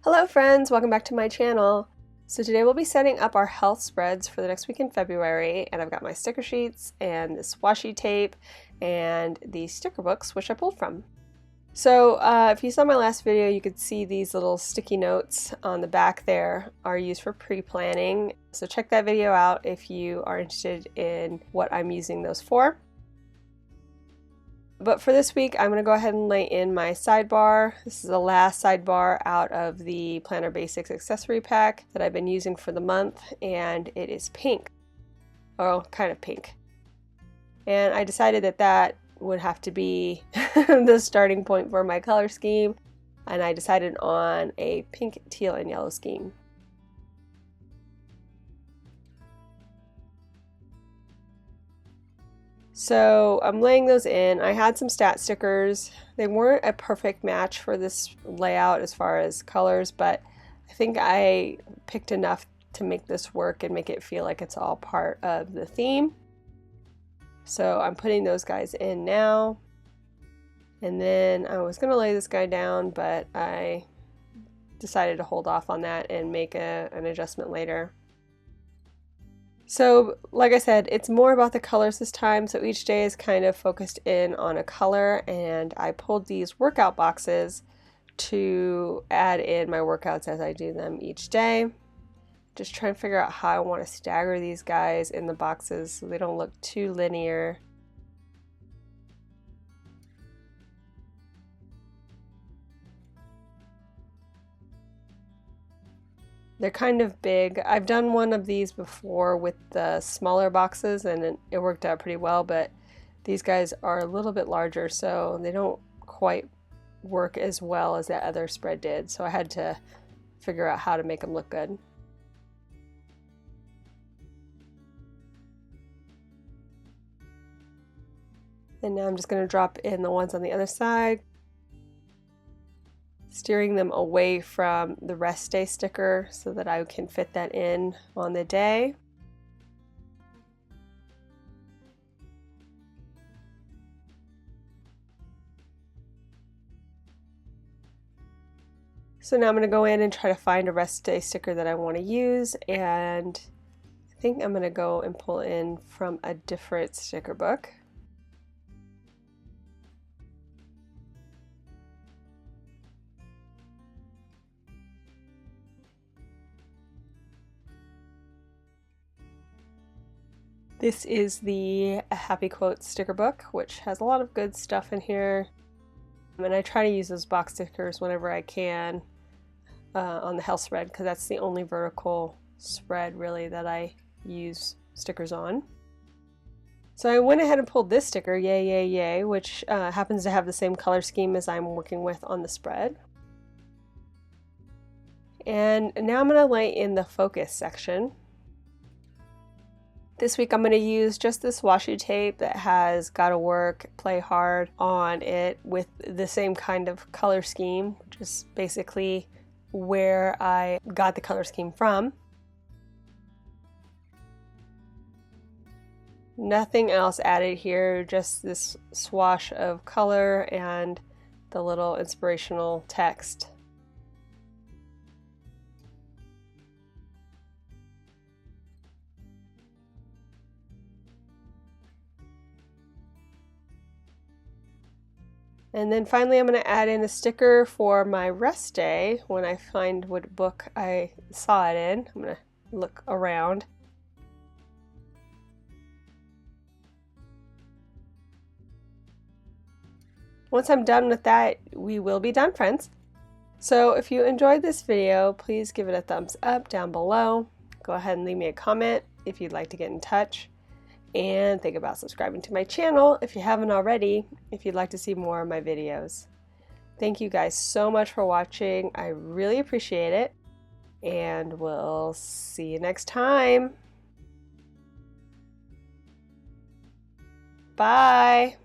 Hello friends, welcome back to my channel. So today we'll be setting up our health spreads for the next week in February, and I've got my sticker sheets and this washi tape and the sticker books which I pulled from. So if you saw my last video, you could see these little sticky notes on the back there are used for pre-planning. So check that video out if you are interested in what I'm using those for. But for this week, I'm going to go ahead and lay in my sidebar. This is the last sidebar out of the Planner Basics accessory pack that I've been using for the month, and it is pink. Oh, kind of pink. And I decided that that would have to be the starting point for my color scheme, and I decided on a pink, teal, and yellow scheme. So I'm laying those in. I had some stat stickers. They weren't a perfect match for this layout as far as colors, but I think I picked enough to make this work and make it feel like it's all part of the theme. So I'm putting those guys in now. And then I was going to lay this guy down, but I decided to hold off on that and make an adjustment later. So like I said, it's more about the colors this time, so each day is kind of focused in on a color, and I pulled these workout boxes to add in my workouts as I do them each day. Just trying to figure out how I want to stagger these guys in the boxes so they don't look too linear. They're kind of big. I've done one of these before with the smaller boxes and it worked out pretty well, but these guys are a little bit larger, so they don't quite work as well as that other spread did. So I had to figure out how to make them look good. And now I'm just going to drop in the ones on the other side, steering them away from the rest day sticker so that I can fit that in on the day. So now I'm going to go in and try to find a rest day sticker that I want to use, and I think I'm going to go and pull in from a different sticker book. This is the Happy Quotes sticker book, which has a lot of good stuff in here. And I try to use those box stickers whenever I can on the health spread, because that's the only vertical spread really that I use stickers on. So I went ahead and pulled this sticker, Yay Yay Yay, which happens to have the same color scheme as I'm working with on the spread. And now I'm going to lay in the focus section. This week I'm going to use just this washi tape that has "Gotta Work, Play Hard" on it with the same kind of color scheme, which is basically where I got the color scheme from. Nothing else added here, just this swash of color and the little inspirational text. And then finally I'm going to add in a sticker for my rest day when I find what book I saw it in. I'm going to look around. Once I'm done with that, we will be done, friends. So if you enjoyed this video, please give it a thumbs up down below. Go ahead and leave me a comment if you'd like to get in touch. And think about subscribing to my channel if you haven't already, if you'd like to see more of my videos. Thank you guys so much for watching. I really appreciate it. And we'll see you next time. Bye.